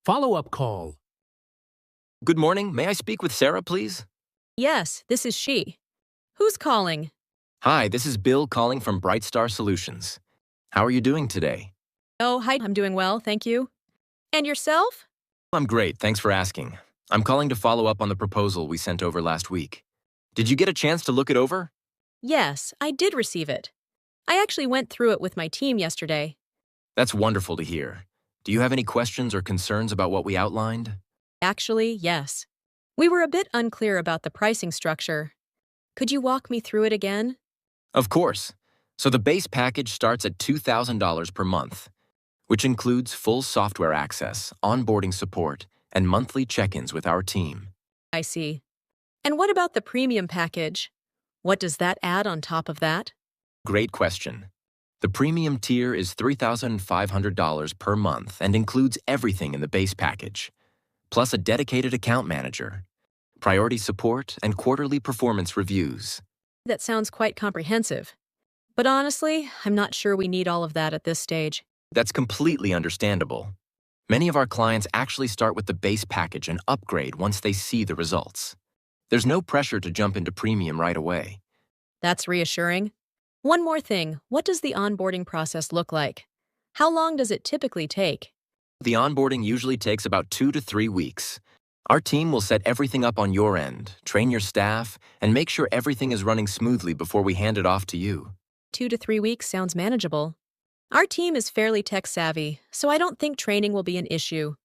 Follow-up call. Good morning. May I speak with Sarah, please? Yes, this is she. Who's calling? Hi, this is Bill calling from Brightstar Solutions. How are you doing today? Oh, hi, I'm doing well, thank you. And yourself? I'm great, thanks for asking. I'm calling to follow up on the proposal we sent over last week. Did you get a chance to look it over? Yes, I did receive it. I actually went through it with my team yesterday. That's wonderful to hear. Do you have any questions or concerns about what we outlined? Actually, yes. We were a bit unclear about the pricing structure. Could you walk me through it again? Of course. So the base package starts at $2,000 per month, which includes full software access, onboarding support, and monthly check-ins with our team. I see. And what about the premium package? What does that add on top of that? Great question. The premium tier is $3,500 per month and includes everything in the base package, plus a dedicated account manager, priority support, and quarterly performance reviews. That sounds quite comprehensive. But honestly, I'm not sure we need all of that at this stage. That's completely understandable. Many of our clients actually start with the base package and upgrade once they see the results. There's no pressure to jump into premium right away. That's reassuring. One more thing, what does the onboarding process look like? How long does it typically take? The onboarding usually takes about 2 to 3 weeks. Our team will set everything up on your end, train your staff, and make sure everything is running smoothly before we hand it off to you. 2 to 3 weeks sounds manageable. Our team is fairly tech-savvy, so I don't think training will be an issue.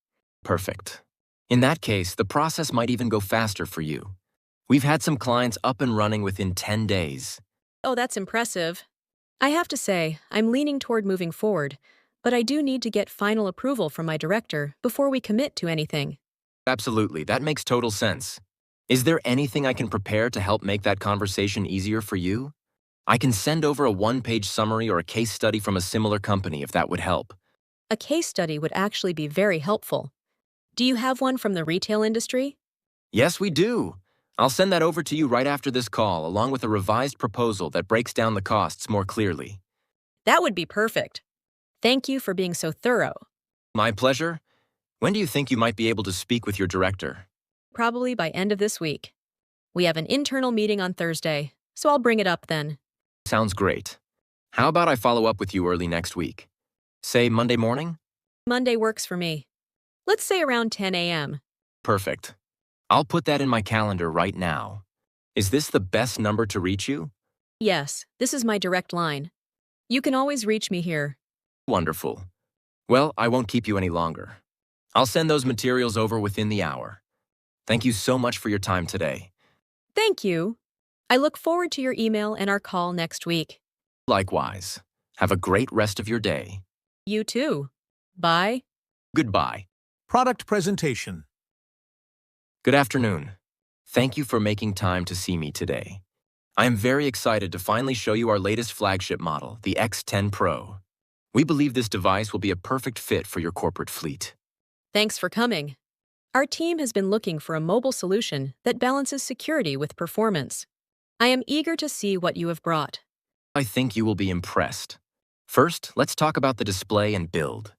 Perfect. In that case, the process might even go faster for you. We've had some clients up and running within 10 days. Oh, that's impressive. I have to say, I'm leaning toward moving forward, but I do need to get final approval from my director before we commit to anything. Absolutely, that makes total sense. Is there anything I can prepare to help make that conversation easier for you? I can send over a one-page summary or a case study from a similar company if that would help. A case study would actually be very helpful. Do you have one from the retail industry? Yes, we do. I'll send that over to you right after this call, along with a revised proposal that breaks down the costs more clearly. That would be perfect. Thank you for being so thorough. My pleasure. When do you think you might be able to speak with your director? Probably by end of this week. We have an internal meeting on Thursday, so I'll bring it up then. Sounds great. How about I follow up with you early next week? Say Monday morning? Monday works for me. Let's say around 10 a.m. Perfect. I'll put that in my calendar right now. Is this the best number to reach you? Yes, this is my direct line. You can always reach me here. Wonderful. Well, I won't keep you any longer. I'll send those materials over within the hour. Thank you so much for your time today. Thank you. I look forward to your email and our call next week. Likewise. Have a great rest of your day. You too. Bye. Goodbye. Product presentation. Good afternoon. Thank you for making time to see me today. I am very excited to finally show you our latest flagship model, the X10 Pro. We believe this device will be a perfect fit for your corporate fleet. Thanks for coming. Our team has been looking for a mobile solution that balances security with performance. I am eager to see what you have brought. I think you will be impressed. First, let's talk about the display and build.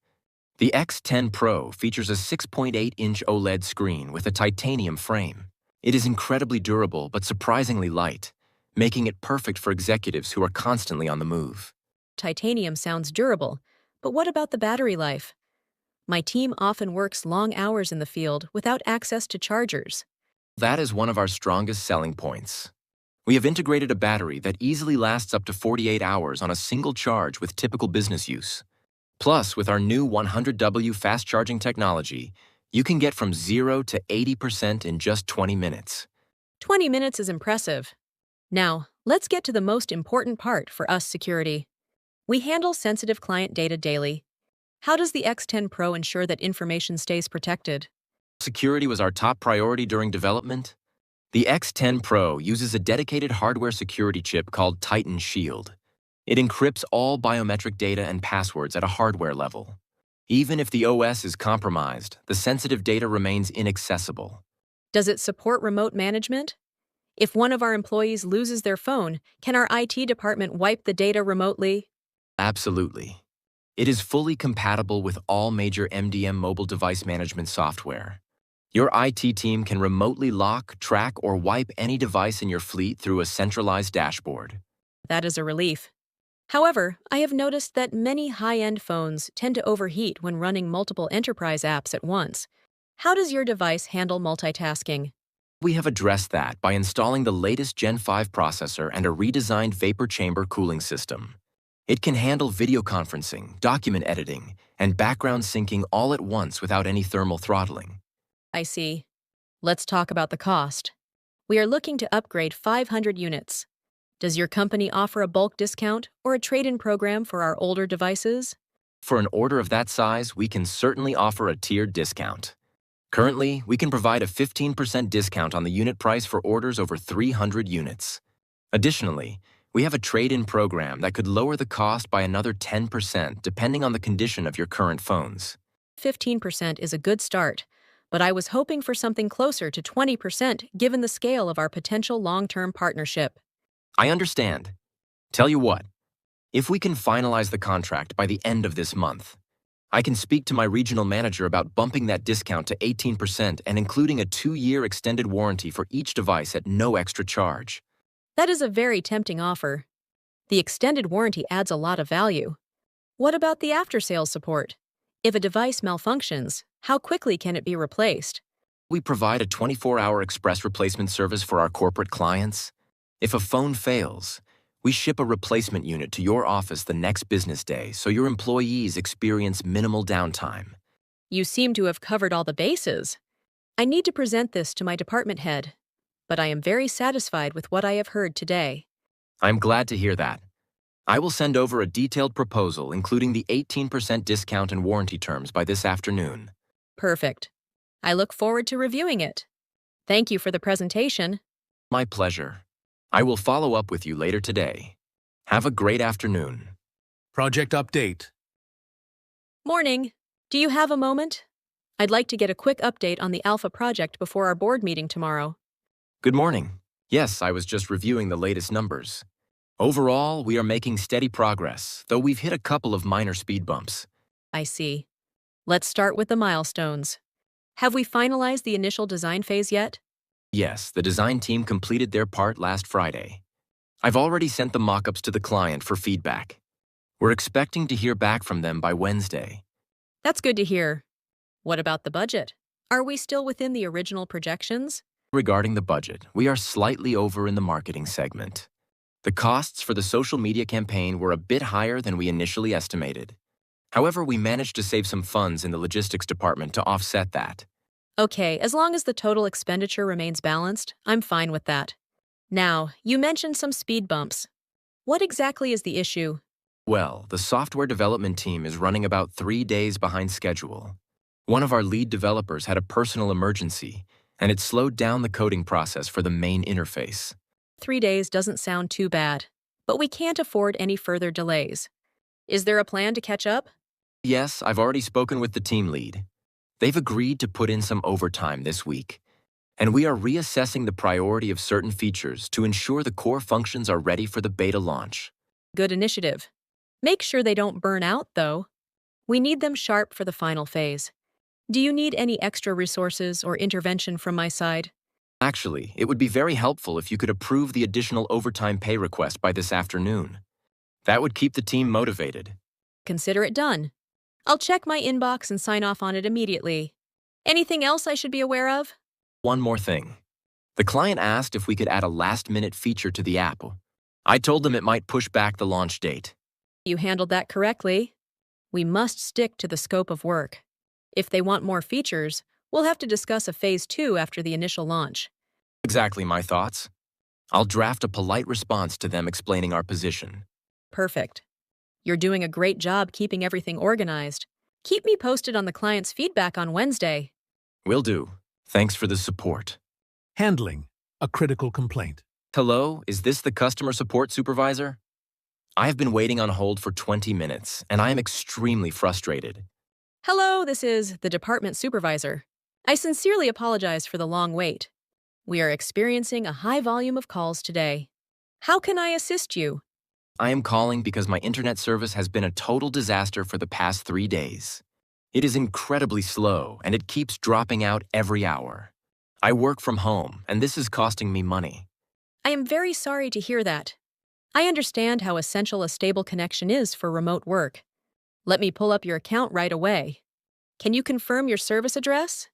The X10 Pro features a 6.8-inch OLED screen with a titanium frame. It is incredibly durable but surprisingly light, making it perfect for executives who are constantly on the move. Titanium sounds durable, but what about the battery life? My team often works long hours in the field without access to chargers. That is one of our strongest selling points. We have integrated a battery that easily lasts up to 48 hours on a single charge with typical business use. Plus, with our new 100W fast charging technology, you can get from 0 to 80% in just 20 minutes. 20 minutes is impressive. Now, let's get to the most important part for us security. We handle sensitive client data daily. How does the X10 Pro ensure that information stays protected? Security was our top priority during development. The X10 Pro uses a dedicated hardware security chip called Titan Shield. It encrypts all biometric data and passwords at a hardware level. Even if the OS is compromised, the sensitive data remains inaccessible. Does it support remote management? If one of our employees loses their phone, can our IT department wipe the data remotely? Absolutely. It is fully compatible with all major MDM mobile device management software. Your IT team can remotely lock, track, or wipe any device in your fleet through a centralized dashboard. That is a relief. However, I have noticed that many high-end phones tend to overheat when running multiple enterprise apps at once. How does your device handle multitasking? We have addressed that by installing the latest Gen 5 processor and a redesigned vapor chamber cooling system. It can handle video conferencing, document editing, and background syncing all at once without any thermal throttling. I see. Let's talk about the cost. We are looking to upgrade 500 units. Does your company offer a bulk discount or a trade-in program for our older devices? For an order of that size, we can certainly offer a tiered discount. Currently, we can provide a 15% discount on the unit price for orders over 300 units. Additionally, we have a trade-in program that could lower the cost by another 10% depending on the condition of your current phones. 15% is a good start, but I was hoping for something closer to 20% given the scale of our potential long-term partnership. I understand. Tell you what, if we can finalize the contract by the end of this month, I can speak to my regional manager about bumping that discount to 18% and including a 2-year extended warranty for each device at no extra charge. That is a very tempting offer. The extended warranty adds a lot of value. What about the after-sales support? If a device malfunctions, how quickly can it be replaced? We provide a 24-hour express replacement service for our corporate clients. If a phone fails, we ship a replacement unit to your office the next business day so your employees experience minimal downtime. You seem to have covered all the bases. I need to present this to my department head, but I am very satisfied with what I have heard today. I'm glad to hear that. I will send over a detailed proposal including the 18% discount and warranty terms by this afternoon. Perfect. I look forward to reviewing it. Thank you for the presentation. My pleasure. I will follow up with you later today. Have a great afternoon. Project update. Morning. Do you have a moment? I'd like to get a quick update on the Alpha project before our board meeting tomorrow. Good morning. Yes, I was just reviewing the latest numbers. Overall, we are making steady progress, though we've hit a couple of minor speed bumps. I see. Let's start with the milestones. Have we finalized the initial design phase yet? Yes, the design team completed their part last Friday. I've already sent the mock-ups to the client for feedback. We're expecting to hear back from them by Wednesday. That's good to hear. What about the budget? Are we still within the original projections? Regarding the budget, we are slightly over in the marketing segment. The costs for the social media campaign were a bit higher than we initially estimated. However, we managed to save some funds in the logistics department to offset that. Okay, as long as the total expenditure remains balanced, I'm fine with that. Now, you mentioned some speed bumps. What exactly is the issue? Well, the software development team is running about 3 days behind schedule. One of our lead developers had a personal emergency, and it slowed down the coding process for the main interface. 3 days doesn't sound too bad, but we can't afford any further delays. Is there a plan to catch up? Yes, I've already spoken with the team lead. They've agreed to put in some overtime this week, and we are reassessing the priority of certain features to ensure the core functions are ready for the beta launch. Good initiative. Make sure they don't burn out, though. We need them sharp for the final phase. Do you need any extra resources or intervention from my side? Actually, it would be very helpful if you could approve the additional overtime pay request by this afternoon. That would keep the team motivated. Consider it done. I'll check my inbox and sign off on it immediately. Anything else I should be aware of? One more thing. The client asked if we could add a last-minute feature to the app. I told them it might push back the launch date. You handled that correctly. We must stick to the scope of work. If they want more features, we'll have to discuss a phase 2 after the initial launch. Exactly my thoughts. I'll draft a polite response to them explaining our position. Perfect. You're doing a great job keeping everything organized. Keep me posted on the client's feedback on Wednesday. Will do. Thanks for the support. Handling a critical complaint. Hello, is this the customer support supervisor? I have been waiting on hold for 20 minutes, and I am extremely frustrated. Hello, this is the department supervisor. I sincerely apologize for the long wait. We are experiencing a high volume of calls today. How can I assist you? I am calling because my internet service has been a total disaster for the past 3 days. It is incredibly slow, and it keeps dropping out every hour. I work from home, and this is costing me money. I am very sorry to hear that. I understand how essential a stable connection is for remote work. Let me pull up your account right away. Can you confirm your service address?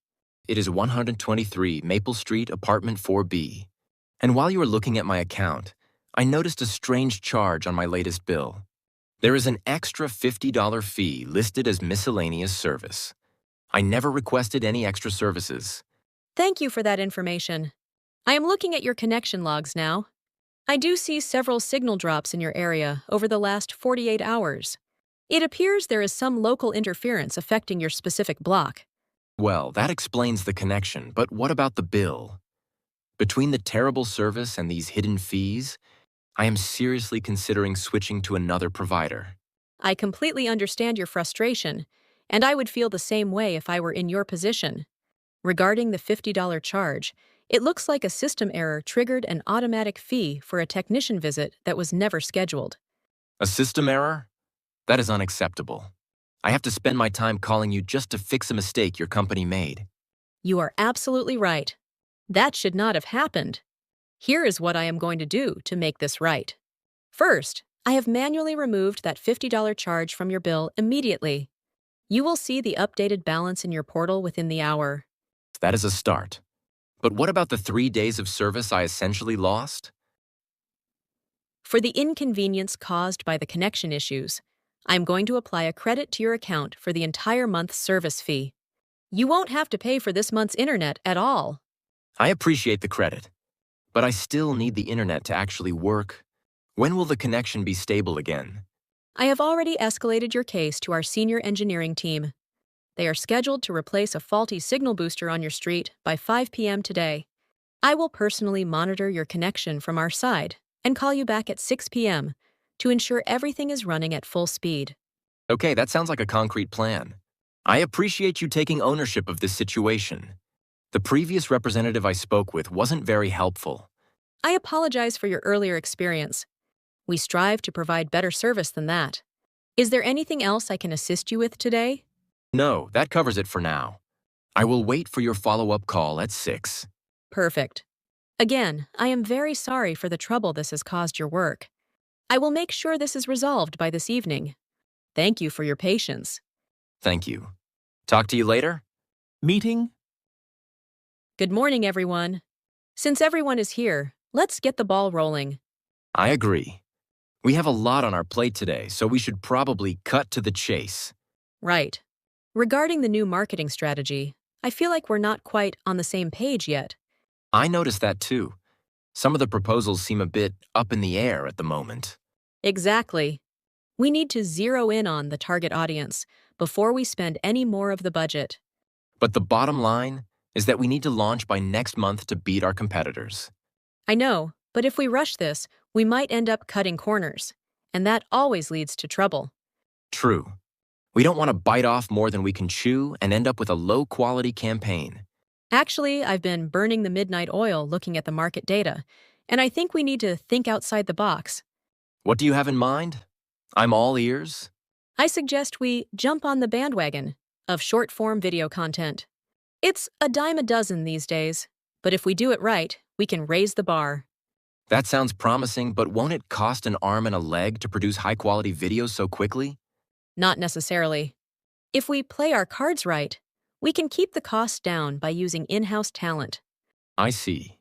It is 123 Maple Street, Apartment 4B. And while you are looking at my account, I noticed a strange charge on my latest bill. There is an extra $50 fee listed as miscellaneous service. I never requested any extra services. Thank you for that information. I am looking at your connection logs now. I do see several signal drops in your area over the last 48 hours. It appears there is some local interference affecting your specific block. Well, that explains the connection, but what about the bill? Between the terrible service and these hidden fees, I am seriously considering switching to another provider. I completely understand your frustration, and I would feel the same way if I were in your position. Regarding the $50 charge, it looks like a system error triggered an automatic fee for a technician visit that was never scheduled. A system error? That is unacceptable. I have to spend my time calling you just to fix a mistake your company made. You are absolutely right. That should not have happened. Here is what I am going to do to make this right. First, I have manually removed that $50 charge from your bill immediately. You will see the updated balance in your portal within the hour. That is a start. But what about the 3 days of service I essentially lost? For the inconvenience caused by the connection issues, I am going to apply a credit to your account for the entire month's service fee. You won't have to pay for this month's internet at all. I appreciate the credit, but I still need the internet to actually work. When will the connection be stable again? I have already escalated your case to our senior engineering team. They are scheduled to replace a faulty signal booster on your street by 5 p.m. today. I will personally monitor your connection from our side and call you back at 6 p.m. to ensure everything is running at full speed. Okay, that sounds like a concrete plan. I appreciate you taking ownership of this situation. The previous representative I spoke with wasn't very helpful. I apologize for your earlier experience. We strive to provide better service than that. Is there anything else I can assist you with today? No, that covers it for now. I will wait for your follow-up call at 6. Perfect. Again, I am very sorry for the trouble this has caused your work. I will make sure this is resolved by this evening. Thank you for your patience. Thank you. Talk to you later? Meeting? Good morning, everyone. Since everyone is here, let's get the ball rolling. I agree. We have a lot on our plate today, so we should probably cut to the chase. Right. Regarding the new marketing strategy, I feel like we're not quite on the same page yet. I noticed that too. Some of the proposals seem a bit up in the air at the moment. Exactly. We need to zero in on the target audience before we spend any more of the budget. But the bottom line is that we need to launch by next month to beat our competitors. I know, but if we rush this, we might end up cutting corners, and that always leads to trouble. True. We don't want to bite off more than we can chew and end up with a low-quality campaign. Actually, I've been burning the midnight oil looking at the market data, and I think we need to think outside the box. What do you have in mind? I'm all ears. I suggest we jump on the bandwagon of short-form video content. It's a dime a dozen these days, but if we do it right, we can raise the bar. That sounds promising, but won't it cost an arm and a leg to produce high-quality videos so quickly? Not necessarily. If we play our cards right, we can keep the costs down by using in-house talent. I see.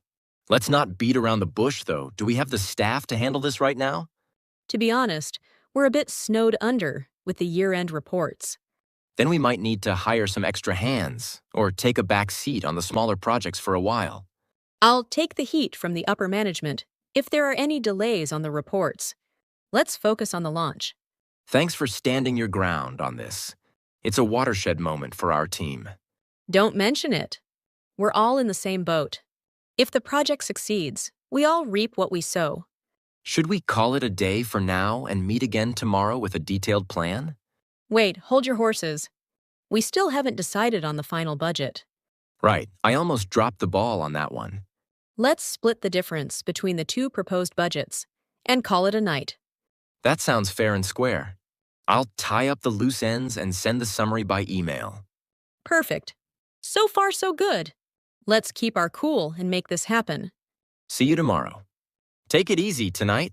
Let's not beat around the bush, though. Do we have the staff to handle this right now? To be honest, we're a bit snowed under with the year-end reports. Then we might need to hire some extra hands or take a back seat on the smaller projects for a while. I'll take the heat from the upper management if there are any delays on the reports. Let's focus on the launch. Thanks for standing your ground on this. It's a watershed moment for our team. Don't mention it. We're all in the same boat. If the project succeeds, we all reap what we sow. Should we call it a day for now and meet again tomorrow with a detailed plan? Wait, hold your horses. We still haven't decided on the final budget. Right, I almost dropped the ball on that one. Let's split the difference between the two proposed budgets and call it a night. That sounds fair and square. I'll tie up the loose ends and send the summary by email. Perfect. So far, so good. Let's keep our cool and make this happen. See you tomorrow. Take it easy tonight.